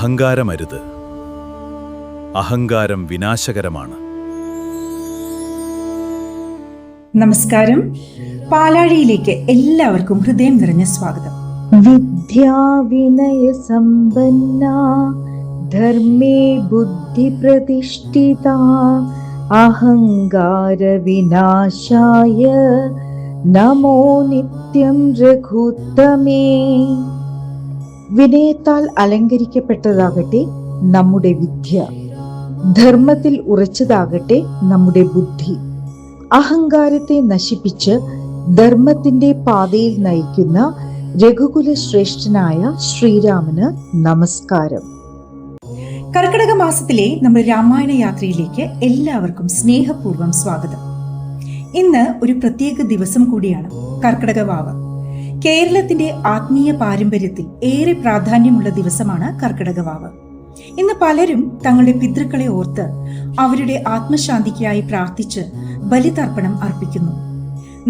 അഹങ്കാരമരുത്. അഹങ്കാരം വിനാശകരമാണ്. നമസ്കാരം. പാലാഴിയിലേക്ക് എല്ലാവർക്കും ഹൃദയം നിറഞ്ഞ സ്വാഗതം. വിദ്യാവിനയ സമ്പന്ന ധർമ്മേ ബുദ്ധി പ്രതിഷ്ഠിത അഹങ്കാര വിനാശായ നമോ നിത്യം രഘുത്തമേ. വിനയത്താൽ അലങ്കരിക്കപ്പെട്ടതാകട്ടെ നമ്മുടെ വിദ്യ, ധർമ്മത്തിൽ ഉറച്ചതാകട്ടെ നമ്മുടെ ബുദ്ധി. അഹങ്കാരത്തെ നശിപ്പിച്ച് ധർമ്മത്തിന്റെ പാതയിൽ നയിക്കുന്ന രഘുകുല ശ്രേഷ്ഠനായ ശ്രീരാമന് നമസ്കാരം. കർക്കിടക മാസത്തിലെ നമ്മുടെ രാമായണ യാത്രയിലേക്ക് എല്ലാവർക്കും സ്നേഹപൂർവ്വം സ്വാഗതം. ഇന്ന് ഒരു പ്രത്യേക ദിവസം കൂടിയാണ് കർക്കിടക വാവ്. കേരളത്തിന്റെ ആത്മീയ പാരമ്പര്യത്തിൽ ഏറെ പ്രാധാന്യമുള്ള ദിവസമാണ് കർക്കിടക വാവ്. ഇന്ന് പലരും തങ്ങളുടെ പിതൃക്കളെ ഓർത്ത് അവരുടെ ആത്മശാന്തിക്കായി പ്രാർത്ഥിച്ച് ബലിതർപ്പണം അർപ്പിക്കുന്നു.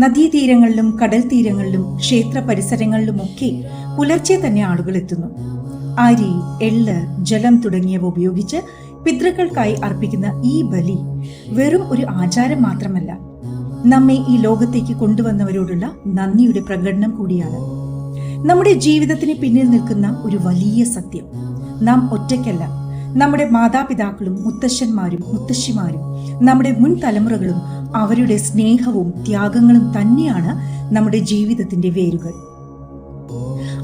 നദീതീരങ്ങളിലും കടൽ തീരങ്ങളിലും ക്ഷേത്ര പരിസരങ്ങളിലുമൊക്കെ പുലർച്ചെ തന്നെ ആളുകൾ എത്തുന്നു. അരി, എള്ള്, ജലം തുടങ്ങിയവ ഉപയോഗിച്ച് പിതൃക്കൾക്കായി അർപ്പിക്കുന്ന ഈ ബലി വെറും ഒരു ആചാരം മാത്രമല്ല, നമ്മെ ഈ ലോകത്തേക്ക് കൊണ്ടുവന്നവരോടുള്ള നന്ദിയുടെ പ്രകടനം കൂടിയാണ്. നമ്മുടെ ജീവിതത്തിന് പിന്നിൽ നിൽക്കുന്ന ഒരു വലിയ സത്യം: നാം ഒറ്റയ്ക്കല്ല. നമ്മുടെ മാതാപിതാക്കളും മുത്തശ്ശന്മാരും മുത്തശ്ശിമാരും നമ്മുടെ മുൻ തലമുറകളും അവരുടെ സ്നേഹവും ത്യാഗങ്ങളും തന്നെയാണ് നമ്മുടെ ജീവിതത്തിന്റെ വേരുകൾ.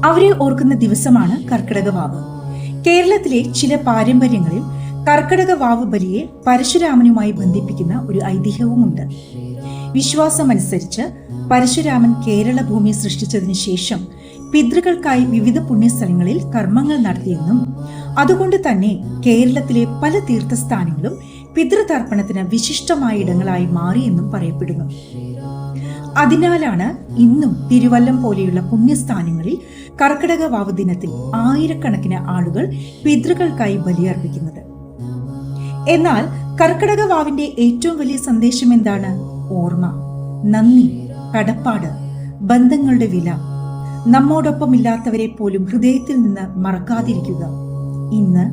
അവരെ ഓർക്കുന്ന ദിവസമാണ് കർക്കിടക വാവ്. കേരളത്തിലെ ചില പാരമ്പര്യങ്ങളിൽ കർക്കിടക വാവ് ബലിയെ പരശുരാമനുമായി ബന്ധിപ്പിക്കുന്ന ഒരു ഐതിഹ്യവുമുണ്ട്. വിശ്വാസമനുസരിച്ച് പരശുരാമൻ കേരള ഭൂമി സൃഷ്ടിച്ചതിനു ശേഷം പിതൃകൾക്കായി വിവിധ പുണ്യസ്ഥലങ്ങളിൽ കർമ്മങ്ങൾ നടത്തിയെന്നും അതുകൊണ്ട് തന്നെ കേരളത്തിലെ പല തീർത്ഥസ്ഥാനങ്ങളും പിതൃതർപ്പണത്തിന് വിശിഷ്ടമായ ഇടങ്ങളായി മാറിയെന്നും പറയപ്പെടുന്നു. അതിനാലാണ് ഇന്നും തിരുവല്ലം പോലെയുള്ള പുണ്യസ്ഥാനങ്ങളിൽ കർക്കിടക വാവ് ദിനത്തിൽ ആയിരക്കണക്കിന് ആളുകൾ പിതൃകൾക്കായി ബലിയർപ്പിക്കുന്നത്. എന്നാൽ കർക്കിടക വാവിന്റെ ഏറ്റവും വലിയ സന്ദേശം എന്താണ്? ഓർമ്മ, നന്ദി, കടപ്പാട്, ബന്ധങ്ങളുടെ വില, നമ്മോടൊപ്പമില്ലാത്തവരെ പോലും ഹൃദയത്തിൽ നിന്ന് മറക്കാതിരിക്കുക. ഇന്ന്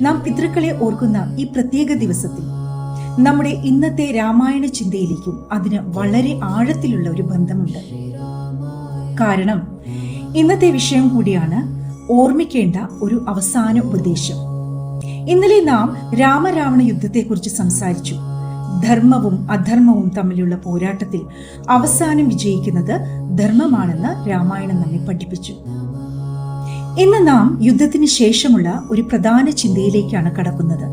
നാം പിതൃക്കളെ ഓർക്കുന്ന ഈ പ്രത്യേക ദിവസത്തിൽ നമ്മുടെ ഇന്നത്തെ രാമായണ ചിന്തയിലേക്കും അതിന് വളരെ ആഴത്തിലുള്ള ഒരു ബന്ധമുണ്ട്. കാരണം ഇന്നത്തെ വിഷയം കൂടിയാണ് ഓർമ്മിക്കേണ്ട ഒരു അവസാന ഉപദേശം. ഇന്നലെ നാം രാമരാവണ യുദ്ധത്തെക്കുറിച്ച് സംസാരിച്ചു. ധർമ്മവും അധർമ്മവും തമ്മിലുള്ള പോരാട്ടത്തിൽ അവസാനം വിജയിക്കുന്നത് ധർമ്മമാണെന്ന് രാമായണം നമ്മെ പഠിപ്പിച്ചു. ഇന്ന് നാം യുദ്ധത്തിന് ശേഷമുള്ള ഒരു പ്രധാന ചിന്തയിലേക്കാണ് കടക്കുന്നത്.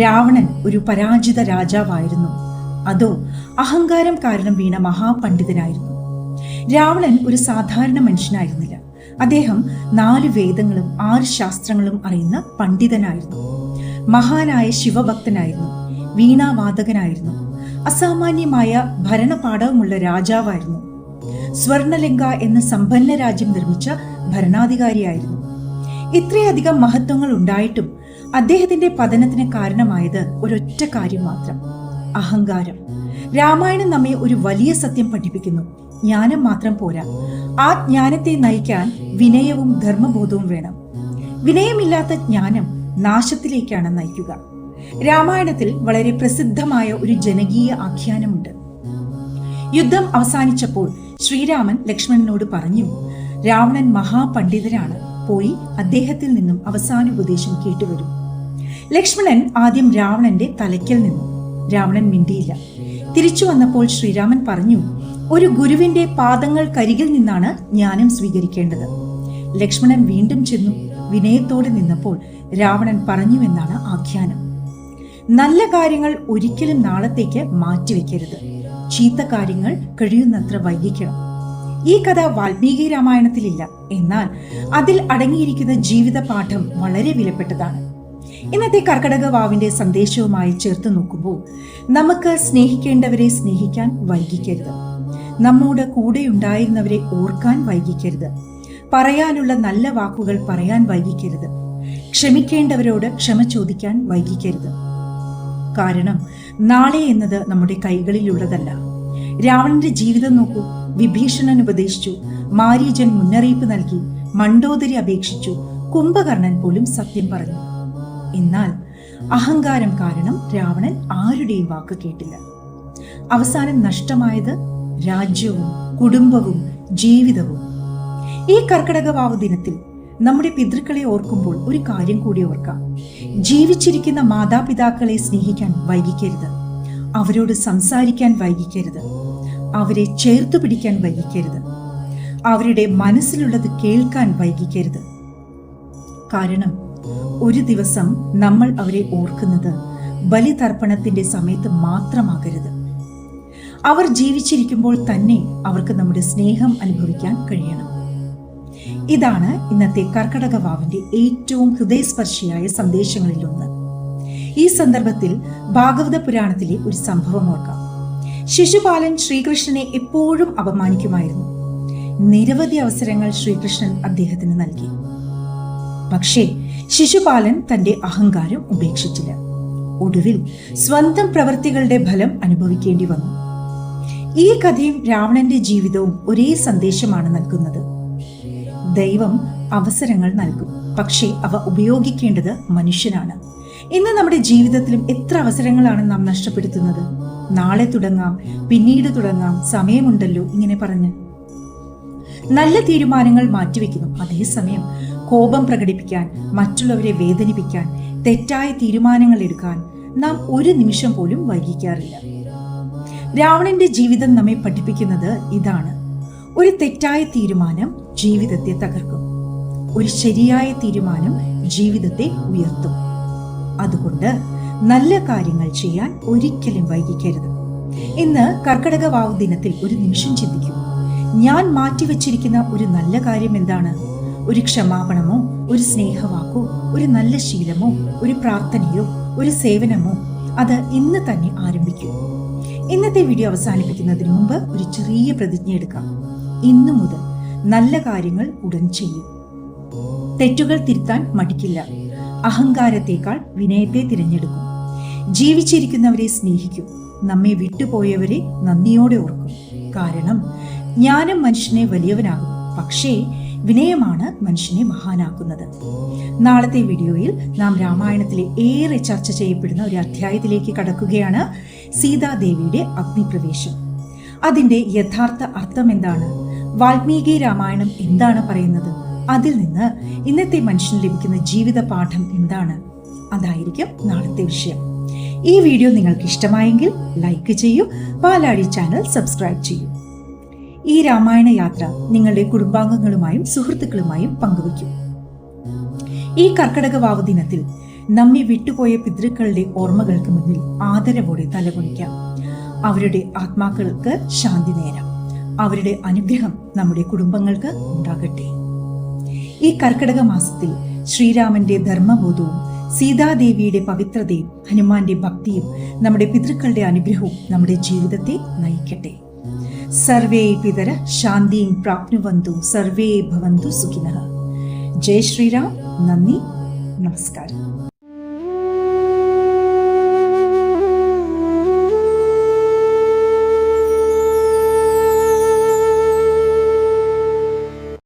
രാവണൻ ഒരു പരാജിത രാജാവായിരുന്നു, അതോ അഹങ്കാരം കാരണം വീണ മഹാപണ്ഡിതനായിരുന്നു? രാവണൻ ഒരു സാധാരണ മനുഷ്യനായിരുന്നില്ല. അദ്ദേഹം 4 വേദങ്ങളും 6 ശാസ്ത്രങ്ങളും അറിയുന്ന പണ്ഡിതനായിരുന്നു. മഹാനായ ശിവഭക്തനായിരുന്നു, വീണാവാദകനായിരുന്നു, അസാമാന്യമായ ഭരണപാഠവുമുള്ള രാജാവായിരുന്നു. സ്വർണലങ്ക എന്ന സമ്പന്ന രാജ്യം നിർമ്മിച്ച ഭരണാധികാരിയായിരുന്നു. ഇത്രയധികം മഹത്വങ്ങൾ ഉണ്ടായിട്ടും അദ്ദേഹത്തിന്റെ പതനത്തിന് കാരണമായത് ഒരൊറ്റ കാര്യം മാത്രം: അഹങ്കാരം. രാമായണം നമ്മെ ഒരു വലിയ സത്യം പഠിപ്പിക്കുന്നു: ജ്ഞാനം മാത്രം പോരാ, ആ ജ്ഞാനത്തെ നയിക്കാൻ വിനയവും ധർമ്മബോധവും വേണം. വിനയമില്ലാത്ത ജ്ഞാനം നാശത്തിലേക്കാണ് നയിക്കുക. രാമായണത്തിൽ വളരെ പ്രസിദ്ധമായ ഒരു ജനകീയ ആഖ്യാനമുണ്ട്. യുദ്ധം അവസാനിച്ചപ്പോൾ ശ്രീരാമൻ ലക്ഷ്മണനോട് പറഞ്ഞു, രാവണൻ മഹാപണ്ഡിതനാണ്, പോയി അദ്ദേഹത്തിൽ നിന്നും അവസാന ഉപദേശം കേട്ടുവരും. ലക്ഷ്മണൻ ആദ്യം രാവണന്റെ തലയ്ക്കൽ നിന്നു. രാവണൻ മിണ്ടിയില്ല. തിരിച്ചു വന്നപ്പോൾ ശ്രീരാമൻ പറഞ്ഞു, ഒരു ഗുരുവിന്റെ പാദങ്ങൾക്കരികിൽ നിന്നാണ് ജ്ഞാനം സ്വീകരിക്കേണ്ടത്. ലക്ഷ്മണൻ വീണ്ടും ചെന്നു. വിനയത്തോടെ നിന്നപ്പോൾ രാവണൻ പറഞ്ഞുവെന്നാണ് ആഖ്യാനം: നല്ല കാര്യങ്ങൾ ഒരിക്കലും നാളത്തേക്ക് മാറ്റിവെക്കരുത്, ചീത്ത കാര്യങ്ങൾ കഴിയുന്നത്ര വൈകിക്കണം. ഈ കഥ വാൽമീകി രാമായണത്തിലില്ല, എന്നാൽ അതിൽ അടങ്ങിയിരിക്കുന്ന ജീവിത പാഠം വളരെ വിലപ്പെട്ടതാണ്. ഇന്നത്തെ കർക്കിടക വാവിന്റെ സന്ദേശവുമായി ചേർത്ത് നോക്കുമ്പോൾ നമുക്ക് സ്നേഹിക്കേണ്ടവരെ സ്നേഹിക്കാൻ വൈകിക്കരുത്, നമ്മോട് കൂടെയുണ്ടായിരുന്നവരെ ഓർക്കാൻ വൈകിക്കരുത്, പറയാനുള്ള നല്ല വാക്കുകൾ പറയാൻ വൈകിക്കരുത്, ക്ഷമിക്കേണ്ടവരോട് ക്ഷമ ചോദിക്കാൻ വൈകിക്കരുത്. കാരണം നാളെ എന്നത് നമ്മുടെ കൈകളിലുള്ളതല്ല. രാവണന്റെ ജീവിതം നോക്കൂ. വിഭീഷണൻ ഉപദേശിച്ചു, മാരീചൻ മുന്നറിയിപ്പ് നൽകി, മണ്ഡോദരി അപേക്ഷിച്ചു, കുംഭകർണൻ പോലും സത്യം പറഞ്ഞു. എന്നാൽ അഹങ്കാരം കാരണം രാവണൻ ആരുടെയും വാക്ക് കേട്ടില്ല. അവസാനം നഷ്ടമായത് രാജ്യവും കുടുംബവും ജീവിതവും. ഈ കർക്കിടക വാവ് ദിനത്തിൽ നമ്മുടെ പിതൃക്കളെ ഓർക്കുമ്പോൾ ഒരു കാര്യം കൂടി ഓർക്കാം. ജീവിച്ചിരിക്കുന്ന മാതാപിതാക്കളെ സ്നേഹിക്കാൻ വൈകിക്കരുത്. അവരോട് സംസാരിക്കാൻ വൈകിക്കരുത്. അവരെ ചേർത്തു പിടിക്കാൻ വൈകിക്കരുത്. അവരുടെ മനസ്സിലുള്ളത് കേൾക്കാൻ വൈകിക്കരുത്. കാരണം ഒരു ദിവസം നമ്മൾ അവരെ ഓർക്കുന്നത് ബലിതർപ്പണത്തിന്റെ സമയത്ത് മാത്രമാകരുത്. അവർ ജീവിച്ചിരിക്കുമ്പോൾ തന്നെ അവർക്ക് നമ്മുടെ സ്നേഹം അനുഭവിക്കാൻ കഴിയണം. ഇതാണ് ഇന്നത്തെ കർക്കിടക വാവിന്റെ ഏറ്റവും ഹൃദയസ്പർശിയായ സന്ദേശങ്ങളിലൊന്ന്. ഈ സന്ദർഭത്തിൽ ഭാഗവത പുരാണത്തിലെ ഒരു സംഭവം ഓർക്കാം. ശിശുപാലൻ ശ്രീകൃഷ്ണനെ എപ്പോഴും അപമാനിക്കുമായിരുന്നു. നിരവധി അവസരങ്ങൾ ശ്രീകൃഷ്ണൻ അദ്ദേഹത്തിന് നൽകി. പക്ഷേ ശിശുപാലൻ തന്റെ അഹങ്കാരം ഉപേക്ഷിച്ചില്ല. ഒടുവിൽ സ്വന്തം പ്രവൃത്തികളുടെ ഫലം അനുഭവിക്കേണ്ടി വന്നു. ഈ കഥയും രാവണന്റെ ജീവിതവും ഒരേ സന്ദേശമാണ് നൽകുന്നത്. ദൈവം അവസരങ്ങൾ നൽകും, പക്ഷേ അവ ഉപയോഗിക്കേണ്ടത് മനുഷ്യനാണ്. ഇന്ന് നമ്മുടെ ജീവിതത്തിലും എത്ര അവസരങ്ങളാണ് നാം നഷ്ടപ്പെടുത്തുന്നത്. നാളെ തുടങ്ങാം, പിന്നീട് തുടങ്ങാം, സമയമുണ്ടല്ലോ ഇങ്ങനെ പറഞ്ഞ് നല്ല തീരുമാനങ്ങൾ മാറ്റിവെക്കുന്നു. അതേസമയം കോപം പ്രകടിപ്പിക്കാൻ, മറ്റുള്ളവരെ വേദനിപ്പിക്കാൻ, തെറ്റായ തീരുമാനങ്ങൾ എടുക്കാൻ നാം ഒരു നിമിഷം പോലും വൈകിക്കാറില്ല. രാവണന്റെ ജീവിതം നമ്മെ പഠിപ്പിക്കുന്നത് ഇതാണ്. ഒരു തെറ്റായ തീരുമാനം ജീവിതത്തെ തകർക്കും. ഒരു ശരിയായ തീരുമാനം ജീവിതത്തെ ഉയർത്തും. അതുകൊണ്ട് നല്ല കാര്യങ്ങൾ ചെയ്യാൻ ഒരിക്കലും വൈകിക്കരുത്. ഇന്ന് കർക്കിടക വാവ് ദിനത്തിൽ ഒരു നിമിഷം ചിന്തിക്കൂ. ഞാൻ മാറ്റിവെച്ചിരിക്കുന്ന ഒരു നല്ല കാര്യം എന്താണ്? ഒരു ക്ഷമാപണമോ, ഒരു സ്നേഹവാക്കോ, ഒരു നല്ല ശീലമോ, ഒരു പ്രാർത്ഥനയോ, ഒരു സേവനമോ, അത് ഇന്ന് തന്നെ ആരംഭിക്കൂ. ഇന്നത്തെ വീഡിയോ അവസാനിപ്പിക്കുന്നതിന് മുമ്പ് ഒരു ചെറിയ പ്രതിജ്ഞ എടുക്കാം. ഇന്നു മുതൽ നല്ല കാര്യങ്ങൾ ഉടൻ ചെയ്യും. തെറ്റുകൾ തിരുത്താൻ മടിക്കില്ല. അഹങ്കാരത്തേക്കാൾ വിനയത്തെ തിരഞ്ഞെടുക്കും. ജീവിച്ചിരിക്കുന്നവരെ സ്നേഹിക്കും. നമ്മെ വിട്ടുപോയവരെ നന്ദിയോടെ ഓർക്കും. കാരണം ജ്ഞാനം മനുഷ്യനെ വലിയവനാകും, പക്ഷേ വിനയമാണ് മനുഷ്യനെ മഹാനാക്കുന്നത്. നാളത്തെ വീഡിയോയിൽ നാം രാമായണത്തിലെ ഏറെ ചർച്ച ചെയ്യപ്പെടുന്ന ഒരു അധ്യായത്തിലേക്ക് കടക്കുകയാണ്. സീതാദേവിയുടെ അഗ്നിപ്രവേശം. അതിന്റെ യഥാർത്ഥ അർത്ഥം എന്താണ്? വാൽമീകി രാമായണം എന്താണ് പറയുന്നത്? അതിൽ നിന്ന് ഇന്നത്തെ മനുഷ്യന് ലഭിക്കുന്ന ജീവിത പാഠം എന്താണ്? അതായിരിക്കും നാളത്തെ വിഷയം. ഈ വീഡിയോ നിങ്ങൾക്ക് ഇഷ്ടമായെങ്കിൽ ലൈക്ക് ചെയ്യൂ. പാലാഴി ചാനൽ സബ്സ്ക്രൈബ് ചെയ്യൂ. ഈ രാമായണ യാത്ര നിങ്ങളുടെ കുടുംബാംഗങ്ങളുമായും സുഹൃത്തുക്കളുമായും പങ്കുവയ്ക്കും. ഈ കർക്കിടക വാവ് ദിനത്തിൽ നമ്മെ വിട്ടുപോയ പിതൃക്കളുടെ ഓർമ്മകൾക്ക് മുന്നിൽ ആദരവോടെ തലകുനിക്കാം. അവരുടെ ആത്മാക്കൾക്ക് ശാന്തി നേരാം. അവരുടെ അനുഗ്രഹം നമ്മുടെ കുടുംബങ്ങൾക്ക് ഉണ്ടാകട്ടെ. ഈ കർക്കിടക മാസത്തിൽ ശ്രീരാമന്റെ ധർമ്മബോധവും സീതാദേവിയുടെ പവിത്രതയും ഹനുമാന്റെ ഭക്തിയും നമ്മുടെ പിതൃക്കളുടെ അനുഗ്രഹവും നമ്മുടെ ജീവിതത്തെ നയിക്കട്ടെ. സർവേ പിതര ശാന്തിം പ്രാപ്നുവന്തു സർവേ ഭവന്തു സുഖിനഃ. ജയ് ശ്രീരാം. നന്ദി, നമസ്കാരം.